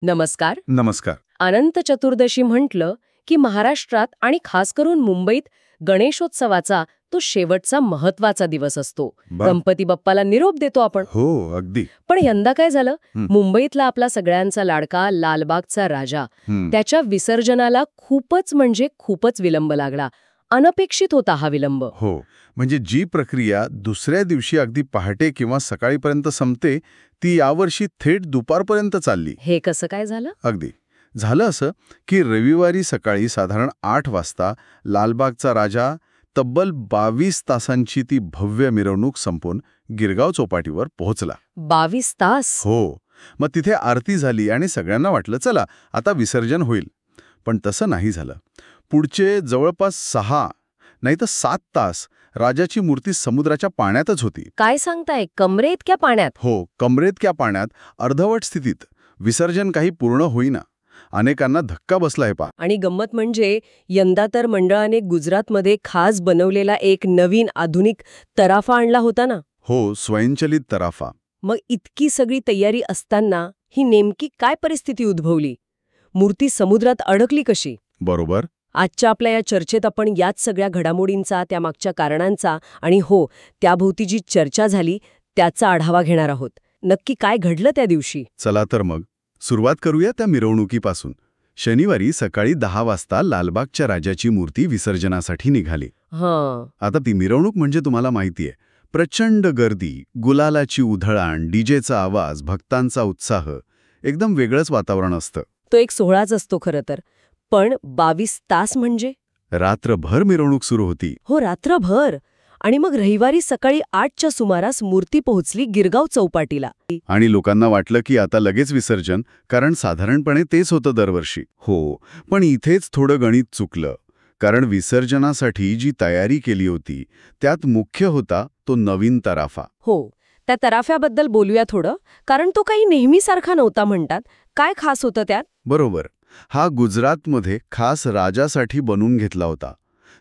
नमस्कार. नमस्कार. अनंत चतुर्दशी म्हटलं की महाराष्ट्रात आणि खास करून मुंबईत गणेशोत्सवाचा तो शेवटचा महत्वाचा दिवस असतो. गणपती बाप्पाला निरोप देतो आपण. हो, अगदी. पण यंदा काय झालं, मुंबईतला आपला सगळ्यांचा लाडका लालबागचा राजा, त्याच्या विसर्जनाला खूपच म्हणजे खूपच विलंब लागला. अनपेक्षित होता हा विलंब. हो, म्हणजे जी प्रक्रिया दुसऱ्या दिवशी अगदी पहाटे किंवा सकाळीपर्यंत संपते, ती यावर्षी थेट दुपारपर्यंत चालली. हे कसं काय झालं? अगदी. झालं असं की रविवारी सकाळी साधारण 8 वाजता लालबागचा राजा तब्बल 22 तासांची ती भव्य मिरवणूक संपून गिरगाव चौपाटीवर पोहोचला. 22 तास? हो. मग तिथे आरती झाली आणि सगळ्यांना वाटलं चला आता विसर्जन होईल. पण तसं नाही झालं. पुढचे जवळपास 6 नाही तर 7 तास राजाची मूर्ती समुद्राच्या पाण्यातच होती. काय सांगताय, कमरे इतक्या पाण्यात? हो, कमरेइतक्या पाण्यात, अर्धवट स्थितीत. विसर्जन काही पूर्ण होईना. अनेकांना धक्का बसलाय पा. आणि गंमत म्हणजे यंदा तर मंडळाने गुजरातमध्ये खास बनवलेला एक नवीन आधुनिक तराफा आणला होता ना. हो, स्वयंचलित तराफा. मग इतकी सगळी तयारी असताना ही नेमकी काय परिस्थिती उद्भवली? मूर्ती समुद्रात अडकली कशी? बरोबर. आजच्या आपल्या या चर्चेत आपण याच सगळ्या घडामोडींचा, त्या मागच्या कारणांचा आणि हो, त्याभोवती जी चर्चा झाली त्याचा आढावा घेणार आहोत. नक्की काय घडलं त्या दिवशी? चला तर मग सुरुवात करूया त्या मिरवणुकीपासून. शनिवारी सकाळी 10 वाजता लालबागच्या राजाची मूर्ती विसर्जनासाठी निघाली. आता ती मिरवणूक म्हणजे तुम्हाला माहितीये, प्रचंड गर्दी, गुलालाची उधळण, डीजेचा आवाज, भक्तांचा उत्साह, एकदम वेगळंच वातावरण असतं. तो एक सोहळाच असतो खरं तर. पण 22 तास म्हणजे? रात्रभर मिरवणूक सुरू होती. हो, रात्रभर. आणि मग रविवारी सकाळी 8च्या सुमारास मूर्ती पोहोचली गिरगाव चौपाटीला. आणि लोकांना वाटलं की आता लगेच विसर्जन, कारण साधारणपणे तेच होतं दरवर्षी. हो, पण इथेच थोडं गणित चुकलं. कारण विसर्जनासाठी जी तयारी केली होती त्यात मुख्य होता तो नवीन तराफा. हो, त्या तराफ्याबद्दल बोलूया थोडं, कारण तो काही नेहमीसारखा नव्हता म्हणतात. काय खास होतं त्यात? बरोबर. हा गुजरातमध्ये खास राजासाठी बनवून घेतला होता.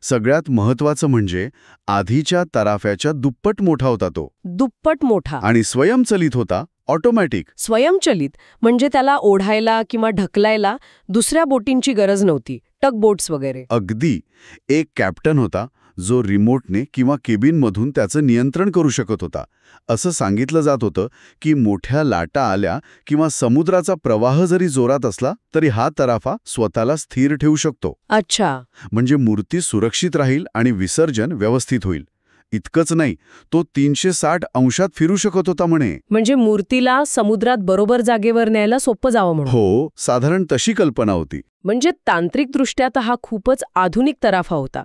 सगळ्यात महत्वाचं म्हणजे आधीच्या तराफ्याच्या दुप्पट मोठा होता तो. दुप्पट मोठा? आणि स्वयंचलित होता, ऑटोमॅटिक. स्वयंचलित म्हणजे त्याला ओढायला किंवा ढकलायला दुसऱ्या बोटींची गरज नव्हती, टग बोट्स वगैरे. अगदी. एक कॅप्टन होता जो रिमोटने किंवा केबिनमधून त्याचं नियंत्रण करू शकत होता. असं सांगितलं जात होतं की मोठ्या लाटा आल्या किंवा समुद्राचा प्रवाह जरी जोरात असला तरी हा तराफा स्वतःला स्थिर ठेवू शकतो. अच्छा. म्हणजे मूर्ती सुरक्षित राहील आणि विसर्जन व्यवस्थित होईल. इतकंच नाही, तो 360 अंशात फिरू शकत होता म्हणे. म्हणजे मूर्तीला समुद्रात बरोबर जागेवर न्यायला सोपं जावं म्हणून. हो, साधारण तशी कल्पना होती. म्हणजे तांत्रिकदृष्ट्या तर हा खूपच आधुनिक तराफा होता.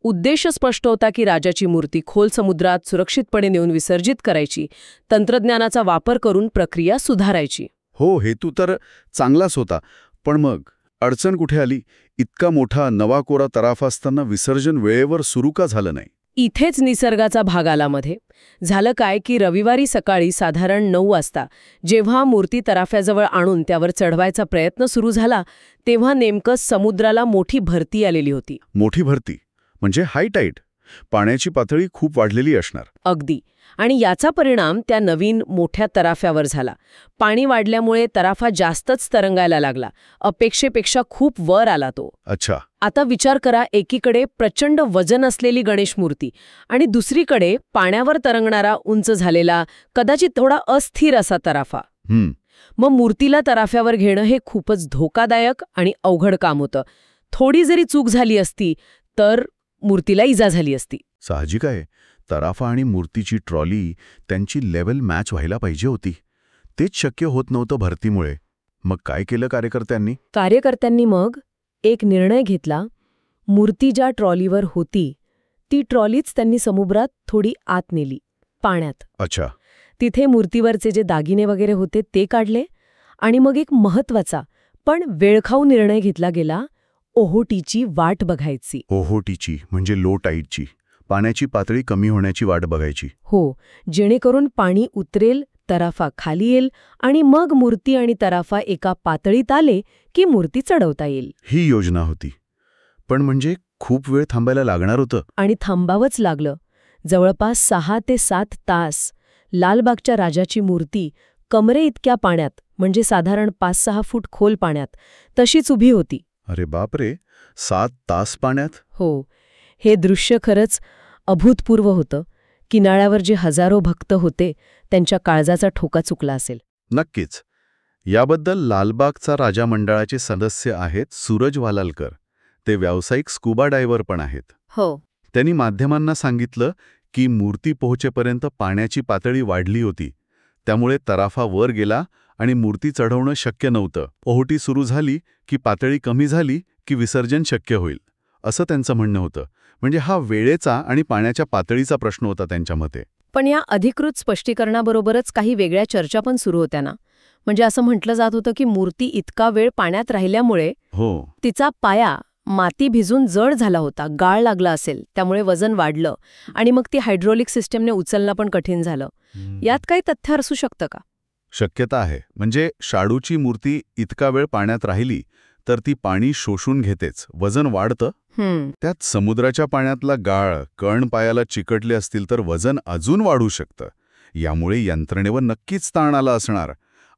उद्देश स्पष्ट होता की राजाची मूर्ती खोल समुद्रात सुरक्षितपणे नेऊन विसर्जित करायची, तंत्रज्ञानाचा वापर करून प्रक्रिया सुधारायची. हो, हेतू तर चांगलाच होता. पण मग अडचण कुठे आली? इतका मोठा नवा कोरा तराफा असताना विसर्जन वेळेवर सुरू का झालं नाही? इथेच निसर्गाचा भाग आला मध्ये. झालं काय की रविवारी सकाळी साधारण 9 वाजता जेव्हा मूर्ती तराफ्याजवळ आणून त्यावर चढवायचा प्रयत्न सुरू झाला, तेव्हा नेमकं समुद्राला मोठी भरती आलेली होती. मोठी भरती म्हणजे हाय टाईड. पाण्याची पातळी खूप वाढलेली असणार. अगदी. आणि याचा परिणाम त्या नवीन मोठ्या तराफ्यावर झाला. पाणी वाढल्यामुळे तराफा जास्तच तरंगायला लागला. अपेक्षेपेक्षा खूप वर आला तो. अच्छा. आता विचार करा, एकीकडे प्रचंड वजन असलेली गणेश मूर्ती आणि दुसरीकडे पाण्यावर तरंगणारा, उंच झालेला, कदाचित थोडा अस्थिर असा तराफा. मग मूर्तीला तराफ्यावर घेणं हे खूपच धोकादायक आणि अवघड काम होतं. थोडी जरी चूक झाली असती तर मूर्तीला इजा झाली असती. साहजिक आहे. तराफा आणि मूर्तीची ट्रॉली, त्यांची लेवल मॅच व्हायला पाहिजे होती. तेच शक्य होत नव्हतं भरतीमुळे. मग काय केलं कार्यकर्त्यांनी? मग एक निर्णय घेतला. मूर्ती ज्या ट्रॉलीवर होती ती ट्रॉलीच त्यांनी समुद्रात थोडी आत नेली, पाण्यात. अच्छा. तिथे मूर्तीवरचे जे दागिने वगैरे होते ते काढले. आणि मग एक महत्वाचा पण वेळखाऊ निर्णय घेतला गेला, ओहोटीची वाट बघायची. ओहोटीची म्हणजे लो टाईडची, पाण्याची पातळी कमी होण्याची वाट बघायची. हो, जेणेकरून पाणी उतरेल, तराफा खाली येईल आणि मग मूर्ती आणि तराफा एका पातळीत आले की मूर्ती चढवता येईल. ही योजना होती. पण म्हणजे खूप वेळ थांबायला लागणार होतं. आणि थांबावंच लागलं. जवळपास 6 ते 7 तास लालबागच्या राजाची मूर्ती कमरे इतक्या पाण्यात, म्हणजे साधारण 5-6 फूट खोल पाण्यात, तशीच उभी होती. अरे बापरे, 7 तास पाण्यात? हो, हे दृश्य खरंच अभूतपूर्व होतं. किनाऱ्यावर जे हजारो भक्त होते त्यांच्या काळजाचा ठोका चुकला असेल. नक्कीच. याबद्दल लालबागचा राजा मंडळाचे सदस्य आहेत सूरज वालालकर. ते व्यावसायिक स्कुबा डायव्हर पण आहेत. हो. त्यांनी माध्यमांना सांगितलं की मूर्ती पोहोचेपर्यंत पाण्याची पातळी वाढली होती. त्यामुळे तराफा वर गेला आणि मूर्ती चढवणं शक्य नव्हतं. ओहोटी सुरू झाली की पातळी कमी झाली की विसर्जन शक्य होईल, असं त्यांचं म्हणणं होतं. म्हणजे हा वेळेचा आणि पाण्याच्या पातळीचा प्रश्न होता त्यांच्या मते. पण या अधिकृत स्पष्टीकरणाबरोबरच काही वेगळ्या चर्चा पण सुरू होत्या ना. म्हणजे असं म्हटलं जात होतं की मूर्ती इतका वेळ पाण्यात राहिल्यामुळे तिचा पाया माती भिजून जड झाला होता, गाळ लागला असेल, त्यामुळे वजन वाढलं आणि मग ती हायड्रोलिक सिस्टमने उचलणं पण कठीण झालं. यात काही तथ्य असू शकतं का? शक्यता आहे. म्हणजे शाडूची मूर्ती इतका वेळ पाण्यात राहिली तर ती पाणी शोषून घेतेच, वजन वाढतं. त्यात समुद्राच्या पाण्यातला गाळ कण पायाला चिकटले असतील तर वजन अजून वाढू शकतं. यामुळे यंत्रणेवर नक्कीच ताण आला असणार.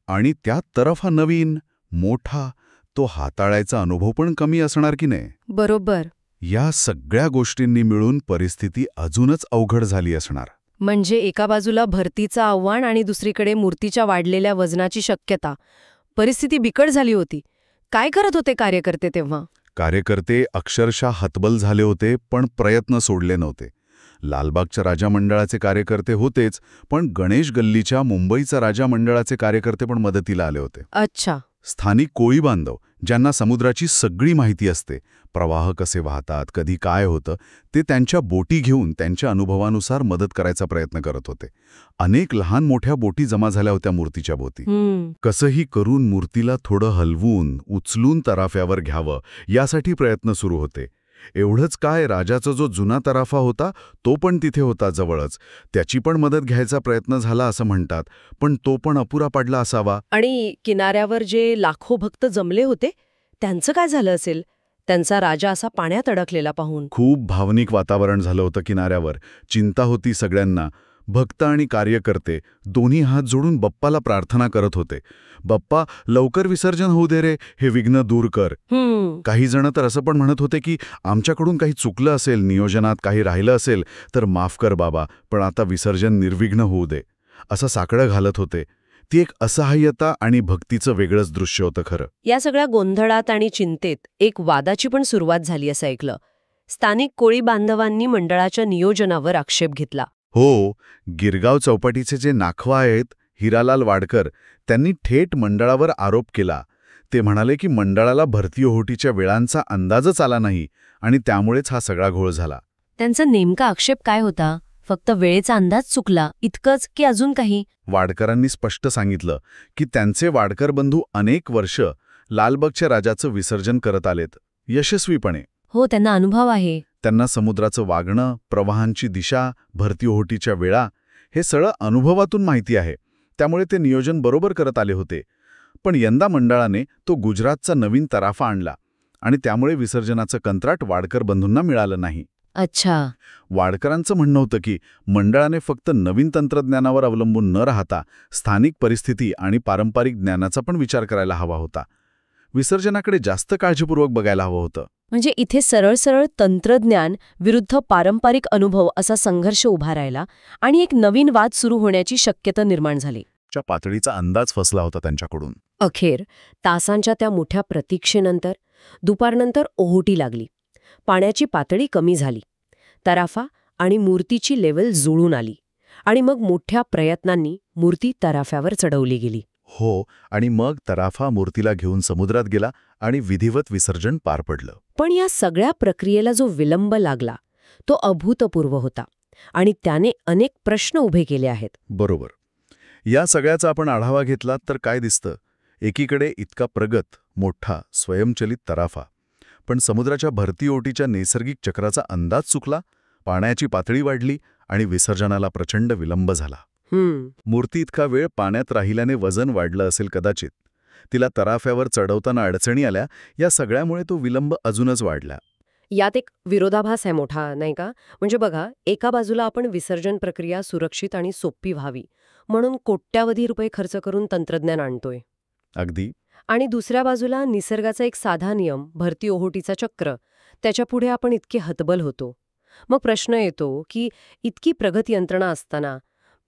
आणि त्यात तराफा नवीन, मोठा, तो हाताळायचा अनुभव पण कमी असणार की नाही? बरोबर. या सगळ्या गोष्टींनी मिळून परिस्थिती अजूनच अवघड झाली असणार. म्हणजे एका बाजूला भरतीचं आव्हान आणि दुसरीकडे मूर्तीच्या वाढलेल्या वजनाची शक्यता. परिस्थिती बिकट झाली होती. काय करत होते कार्यकर्ते तेव्हा? कार्यकर्ते अक्षरशः हतबल झाले होते, पण प्रयत्न सोडले नव्हते. लालबागच्या राजा मंडळाचे कार्यकर्ते होतेच, पण गणेश गल्लीच्या मुंबईचा राजा मंडळाचे कार्यकर्ते पण मदतीला आले होते. अच्छा. स्थानिक कोळी बांधव, ज्यांना समुद्राची सगळी माहिती असते, प्रवाह कसे वाहतात, कधी काय होतं, ते त्यांच्या बोटी घेऊन त्यांच्या अनुभवानुसार मदत करायचा प्रयत्न करत होते. अनेक लहान मोठ्या बोटी जमा झाल्या होत्या मूर्तीच्या भोवती. कसंही करून मूर्तीला थोडं हलवून, उचलून तराफ्यावर घ्यावं, यासाठी प्रयत्न सुरू होते. एवढंच काय, राजाचा जो जुना तराफा होता तो पण तिथे होता जवळच. त्याची पण मदत घ्यायचा प्रयत्न झाला असं म्हणतात, पण तो पण अपुरा पडला असावा. आणि किनाऱ्यावर जे लाखो भक्त जमले होते त्यांचं काय झालं असेल? त्यांचा राजा असा पाण्यात अडकलेला पाहून खूप भावनिक वातावरण झालं होतं किनाऱ्यावर. चिंता होती सगळ्यांना. भक्त आणि कार्यकर्ते दोन्ही हात जोडून बाप्पाला प्रार्थना करत होते. बाप्पा, लवकर विसर्जन होऊ दे रे, हे विघ्न दूर कर. काही जण तर असं पण म्हणत होते की आमच्याकडून काही चुकलं असेल, नियोजनात काही राहिलं असेल तर माफ कर बाबा, पण आता विसर्जन निर्विघ्न होऊ दे, असं साकडं घालत होते. ती एक असहाय्यता आणि भक्तीचं वेगळंच दृश्य होतं खरं. या सगळ्या गोंधळात आणि चिंतेत एक वादाची पण सुरुवात झाली असं ऐकलं. स्थानिक कोळी बांधवांनी मंडळाच्या नियोजनावर आक्षेप घेतला. हो, गिरगाव चौपाटीचे जे नाखवा आहेत, हिरालाल वाडकर, त्यांनी थेट मंडळावर आरोप केला. ते म्हणाले की मंडळाला भरती ओहोटीच्या वेळांचा अंदाजच आला नाही आणि त्यामुळेच हा सगळा घोळ झाला. त्यांचा नेमका आक्षेप काय होता? फक्त वेळेचा अंदाज चुकला इतकंच की अजून काही? वाडकरांनी स्पष्ट सांगितलं की त्यांचे वाडकर बंधू अनेक वर्ष लालबागच्या राजाचं विसर्जन करत आलेत, यशस्वीपणे. हो, त्यांना अनुभव आहे. त्यांना समुद्राचं वागणं, प्रवाहांची दिशा, भरती ओहोटीच्या वेळा, हे सगळं अनुभवातून माहिती आहे. त्यामुळे ते नियोजन बरोबर करत आले होते. पण यंदा मंडळाने तो गुजरातचा नवीन तराफा आणला आणि त्यामुळे विसर्जनाचं कंत्राट वाडकर बंधूंना मिळालं नाही. अच्छा. वाडकरांचं म्हणणं होतं की मंडळाने फक्त नवीन तंत्रज्ञानावर अवलंबून न राहता स्थानिक परिस्थिती आणि पारंपरिक ज्ञानाचा पण विचार करायला हवा होता. विसर्जनाकडे जास्त काळजीपूर्वक बघायला हवं होतं. म्हणजे इथे सरळ सरळ तंत्रज्ञान विरुद्ध पारंपरिक अनुभव असा संघर्ष उभा राहिला आणि एक नवीन वाद सुरू होण्याची शक्यता निर्माण झाली. च्या पातळीचा अंदाज फसला होता त्यांच्याकडून. अखेर तासांच्या त्या मोठ्या प्रतीक्षेनंतर दुपारनंतर ओहोटी लागली. पाण्याची पातळी कमी झाली. तराफा आणि मूर्तीची लेवल जुळून आली आणि मग मोठ्या प्रयत्नांनी मूर्ती तराफ्यावर चढवली गेली. हो, आणि मग तराफा मूर्तीला घेऊन समुद्रात गेला आणि विधिवत विसर्जन पार पडलं. पण या सगळ्या प्रक्रियेला जो विलंब लागला तो अभूतपूर्व होता आणि त्याने अनेक प्रश्न उभे केले आहेत. बरोबर. या सगळ्याचा आपण आढावा घेतला तर काय दिसतं? एकीकडे इतका प्रगत, मोठा, स्वयंचलित तराफा, पण समुद्राच्या भरती ओहोटीच्या नैसर्गिक चक्राचा अंदाज चुकला, पाण्याची पातळी वाढली आणि विसर्जनाला प्रचंड विलंब झाला. मूर्ती इतका वेळ पाण्यात राहिल्याने वजन वाढलं असेल कदाचित. तिला तराफ्यावर चढवताना अडचणी आल्या. या सगळ्यामुळे तो विलंब अजूनच वाढला. यात एक विरोधाभास आहे मोठा, नाही का? म्हणजे बघा, एका बाजूला आपण विसर्जन प्रक्रिया सुरक्षित आणि सोपी व्हावी म्हणून कोट्यावधी रुपये खर्च करून तंत्रज्ञान आणतोय. अगदी. आणि दुसऱ्या बाजूला निसर्गाचा एक साधा नियम, भरती ओहोटीचा चक्र, त्याच्यापुढे आपण इतके हतबल होतो. मग प्रश्न येतो की इतकी प्रगत यंत्रणा असताना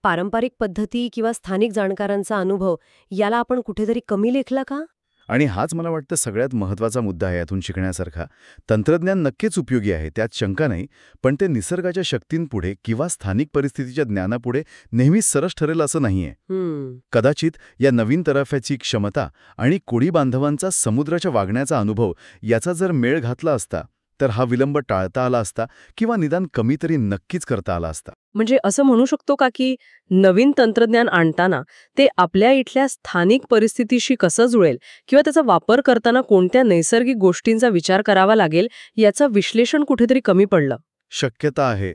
पारंपरिक पद्धती किंवा स्थानिक जाणकारांचा अनुभव याला आपण कुठेतरी कमी लेखला का? आणि हाच मला वाटतं सगळ्यात महत्त्वाचा मुद्दा आहे यातून शिकण्यासारखा. तंत्रज्ञान नक्कीच उपयोगी आहे, त्यात शंका नाही, पण ते निसर्गाच्या शक्तींपुढे किंवा स्थानिक परिस्थितीच्या ज्ञानापुढे नेहमीच सरस ठरेल असं नाहीये. कदाचित या नवीन तराफ्याची क्षमता आणि कोळी बांधवांचा समुद्राच्या वागण्याचा अनुभव याचा जर मेळ घातला असता तर हा विलंब टाळता आला असता किंवा निदान कमी तरी नक्कीच करता आला असता. म्हणजे असं म्हणू शकतो का की नवीन तंत्रज्ञान आणताना ते आपल्या इथल्या स्थानिक परिस्थितीशी कसं जुळेल किंवा त्याचा वापर करताना कोणत्या नैसर्गिक गोष्टींचा विचार करावा लागेल याचं विश्लेषण कुठेतरी कमी पडलं? शक्यता आहे.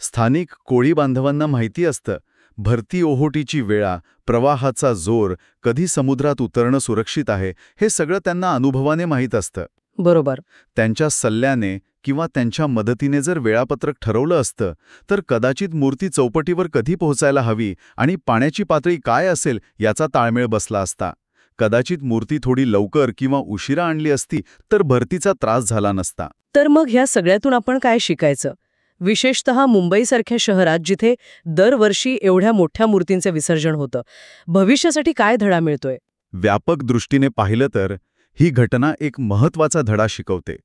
स्थानिक कोळी बांधवांना माहिती असतं भरती ओहोटीची वेळा, प्रवाहाचा जोर, कधी समुद्रात उतरणं सुरक्षित आहे, हे सगळं त्यांना अनुभवाने माहीत असतं. बरोबर. त्यांच्या सल्ल्याने किंवा त्यांच्या मदतीने जर वेळापत्रक ठरवलं असतं तर कदाचित मूर्ती चौपटीवर कधी पोहोचायला हवी आणि पाण्याची पातळी काय असेल याचा ताळमेळ बसला असता. कदाचित मूर्ती थोडी लवकर किंवा उशिरा आणली असती तर भरतीचा त्रास झाला नसता. तर मग ह्या सगळ्यातून आपण काय शिकायचं? विशेषतः मुंबईसारख्या शहरात जिथे दरवर्षी एवढ्या मोठ्या मूर्तींचं विसर्जन होतं, भविष्यासाठी काय धडा मिळतोय? व्यापक दृष्टीने पाहिलं तर ही घटना एक महत्त्वाचा धडा शिकवते.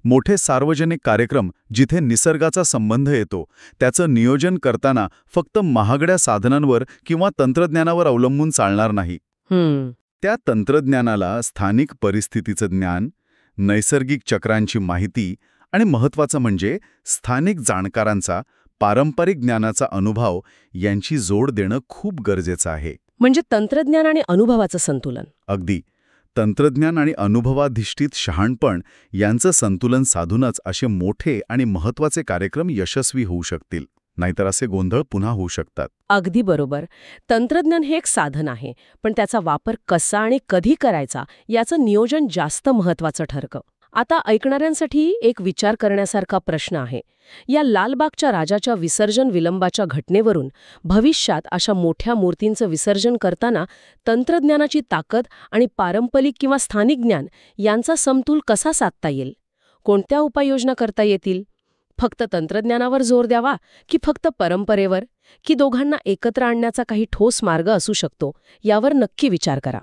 मोठे सार्वजनिक कार्यक्रम जिथे निसर्गाचा संबंध येतो त्याचं नियोजन करताना फक्त महागड्या साधनांवर किंवा तंत्रज्ञानावर अवलंबून चालणार नाही. त्या तंत्रज्ञानाला स्थानिक परिस्थितीचं ज्ञान, नैसर्गिक चक्रांची माहिती आणि महत्त्वाचं म्हणजे स्थानिक जाणकारांचा, पारंपरिक ज्ञानाचा अनुभव यांची जोड देणं खूप गरजेचं आहे. म्हणजे तंत्रज्ञान आणि अनुभवाचं संतुलन. अगदी. तंत्रज्ञान आणि अनुभवाधिष्ठित शहाणपण यांचं संतुलन साधूनच असे मोठे आणि महत्त्वाचे कार्यक्रम यशस्वी होऊ शकतील. नाहीतर असे गोंधळ पुन्हा होऊ शकतात. अगदी बरोबर. तंत्रज्ञान हे एक साधन आहे, पण त्याचा वापर कसा आणि कधी करायचा याचं नियोजन जास्त महत्त्वाचं ठरतं. आता ऐकणाऱ्यांसाठी एक विचार करण्यासारखा प्रश्न आहे. या लालबागच्या राजाच्या विसर्जन विलंबाच्या घटनेवरून भविष्यात अशा मोठ्या मूर्तींचं विसर्जन करताना तंत्रज्ञानाची ताकद आणि पारंपरिक किंवा स्थानिक ज्ञान यांचा समतोल कसा साधता येईल? कोणत्या उपाययोजना करता येतील? फक्त तंत्रज्ञानावर जोर द्यावा की फक्त परंपरेवर, की दोघांना एकत्र आणण्याचा काही ठोस मार्ग असू शकतो, यावर नक्की विचार करा.